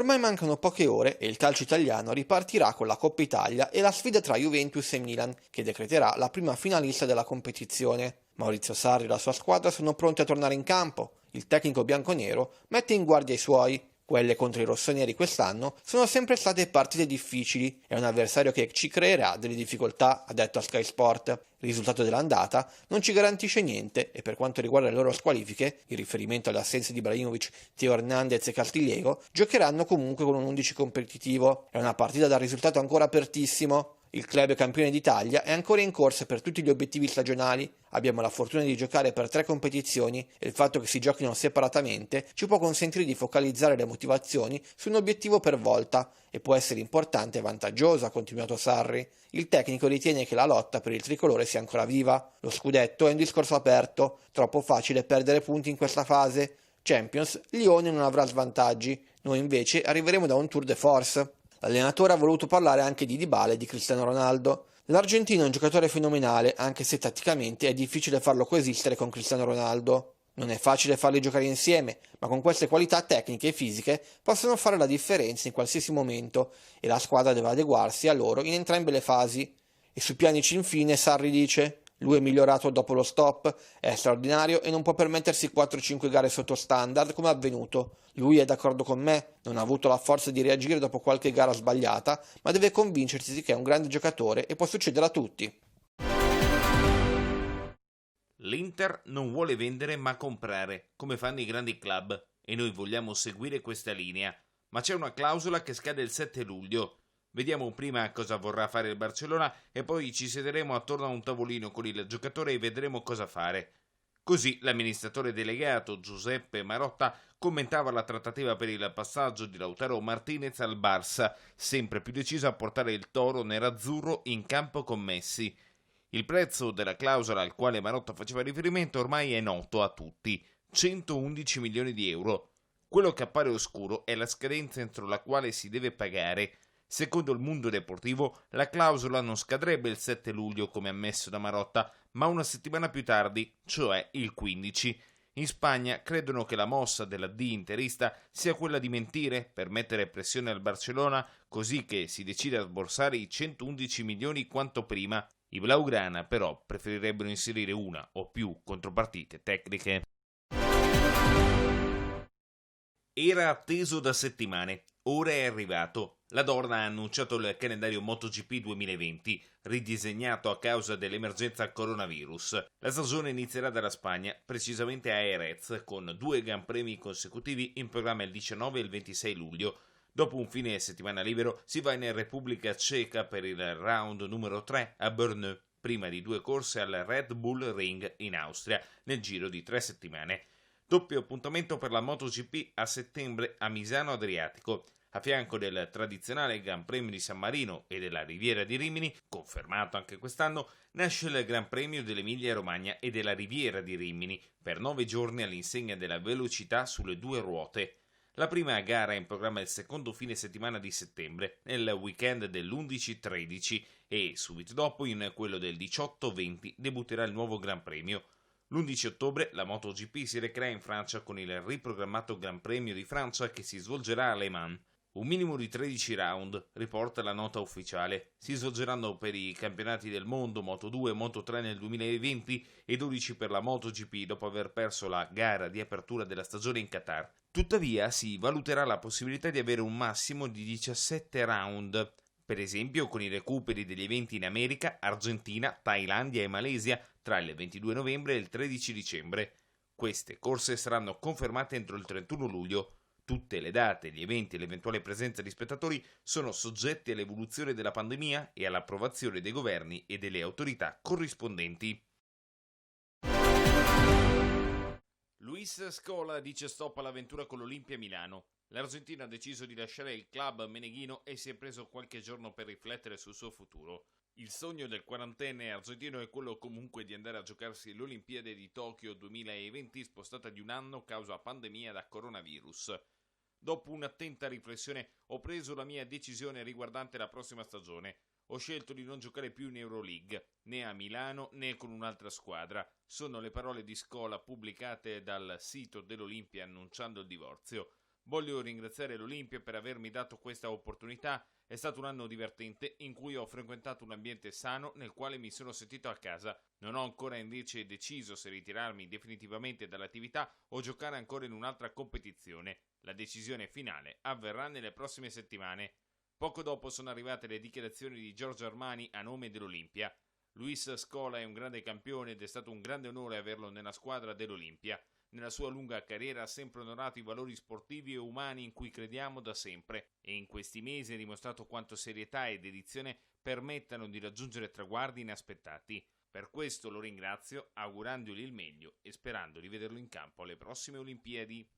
Ormai mancano poche ore e il calcio italiano ripartirà con la Coppa Italia e la sfida tra Juventus e Milan, che decreterà la prima finalista della competizione. Maurizio Sarri e la sua squadra sono pronti a tornare in campo. Il tecnico bianconero mette in guardia i suoi. Quelle contro i rossoneri quest'anno sono sempre state partite difficili, è un avversario che ci creerà delle difficoltà, ha detto a Sky Sport. Il risultato dell'andata non ci garantisce niente e per quanto riguarda le loro squalifiche, in riferimento alle assenze di Ibrahimovic, Teo Hernandez e Castigliego, giocheranno comunque con un 11 competitivo. È una partita dal risultato ancora apertissimo. Il club campione d'Italia è ancora in corsa per tutti gli obiettivi stagionali. Abbiamo la fortuna di giocare per 3 competizioni e il fatto che si giochino separatamente ci può consentire di focalizzare le motivazioni su un obiettivo per volta e può essere importante e vantaggioso, ha continuato Sarri. Il tecnico ritiene che la lotta per il tricolore sia ancora viva. Lo scudetto è un discorso aperto, troppo facile perdere punti in questa fase. Champions, Lione non avrà svantaggi, noi invece arriveremo da un tour de force. L'allenatore ha voluto parlare anche di Dybala e di Cristiano Ronaldo. L'argentino è un giocatore fenomenale, anche se tatticamente è difficile farlo coesistere con Cristiano Ronaldo. Non è facile farli giocare insieme, ma con queste qualità tecniche e fisiche possono fare la differenza in qualsiasi momento e la squadra deve adeguarsi a loro in entrambe le fasi. E su Pjanic infine Sarri dice: lui è migliorato dopo lo stop, è straordinario e non può permettersi 4-5 gare sotto standard come è avvenuto. Lui è d'accordo con me, non ha avuto la forza di reagire dopo qualche gara sbagliata, ma deve convincersi che è un grande giocatore e può succedere a tutti. L'Inter non vuole vendere ma comprare, come fanno i grandi club, e noi vogliamo seguire questa linea. Ma c'è una clausola che scade il 7 luglio. Vediamo prima cosa vorrà fare il Barcellona e poi ci siederemo attorno a un tavolino con il giocatore e vedremo cosa fare. Così l'amministratore delegato Giuseppe Marotta commentava la trattativa per il passaggio di Lautaro Martinez al Barça, sempre più deciso a portare il toro nerazzurro in campo con Messi. Il prezzo della clausola al quale Marotta faceva riferimento ormai è noto a tutti, 111 milioni di euro. Quello che appare oscuro è la scadenza entro la quale si deve pagare. Secondo il Mundo Deportivo, la clausola non scadrebbe il 7 luglio come ammesso da Marotta, ma una settimana più tardi, cioè il 15. In Spagna credono che la mossa della D interista sia quella di mentire per mettere pressione al Barcellona, così che si decide a sborsare i 111 milioni quanto prima. I Blaugrana però preferirebbero inserire una o più contropartite tecniche. Era atteso da settimane, ora è arrivato. La Dorna ha annunciato il calendario MotoGP 2020, ridisegnato a causa dell'emergenza coronavirus. La stagione inizierà dalla Spagna, precisamente a Jerez, con 2 Gran Premi consecutivi in programma il 19 e il 26 luglio. Dopo un fine settimana libero si va in Repubblica Ceca per il round numero 3 a Brno, prima di 2 corse al Red Bull Ring in Austria, nel giro di 3 settimane. Doppio appuntamento per la MotoGP a settembre a Misano Adriatico. A fianco del tradizionale Gran Premio di San Marino e della Riviera di Rimini, confermato anche quest'anno, nasce il Gran Premio dell'Emilia-Romagna e della Riviera di Rimini, per 9 giorni all'insegna della velocità sulle 2 ruote. La prima gara è in programma il secondo fine settimana di settembre, nel weekend dell'11-13 e subito dopo, in quello del 18-20, debutterà il nuovo Gran Premio. L'11 ottobre la MotoGP si recherà in Francia con il riprogrammato Gran Premio di Francia che si svolgerà a Le Mans. Un minimo di 13 round, riporta la nota ufficiale. Si svolgeranno per i campionati del mondo Moto2 e Moto3 nel 2020 e 12 per la MotoGP dopo aver perso la gara di apertura della stagione in Qatar. Tuttavia si valuterà la possibilità di avere un massimo di 17 round, per esempio con i recuperi degli eventi in America, Argentina, Thailandia e Malesia tra il 22 novembre e il 13 dicembre. Queste corse saranno confermate entro il 31 luglio. Tutte le date, gli eventi e l'eventuale presenza di spettatori sono soggetti all'evoluzione della pandemia e all'approvazione dei governi e delle autorità corrispondenti. Luis Scola dice stop all'avventura con l'Olimpia Milano. L'argentino ha deciso di lasciare il club meneghino e si è preso qualche giorno per riflettere sul suo futuro. Il sogno del quarantenne argentino è quello comunque di andare a giocarsi l'Olimpiade di Tokyo 2020 spostata di un anno causa pandemia da coronavirus. Dopo un'attenta riflessione ho preso la mia decisione riguardante la prossima stagione. Ho scelto di non giocare più in Euroleague, né a Milano né con un'altra squadra. Sono le parole di Scola pubblicate dal sito dell'Olimpia annunciando il divorzio. Voglio ringraziare l'Olimpia per avermi dato questa opportunità. È stato un anno divertente in cui ho frequentato un ambiente sano nel quale mi sono sentito a casa. Non ho ancora invece deciso se ritirarmi definitivamente dall'attività o giocare ancora in un'altra competizione. La decisione finale avverrà nelle prossime settimane. Poco dopo sono arrivate le dichiarazioni di Giorgio Armani a nome dell'Olimpia. Luis Scola è un grande campione ed è stato un grande onore averlo nella squadra dell'Olimpia. Nella sua lunga carriera ha sempre onorato i valori sportivi e umani in cui crediamo da sempre e in questi mesi ha dimostrato quanto serietà e dedizione permettano di raggiungere traguardi inaspettati. Per questo lo ringrazio, augurandogli il meglio e sperando di vederlo in campo alle prossime Olimpiadi.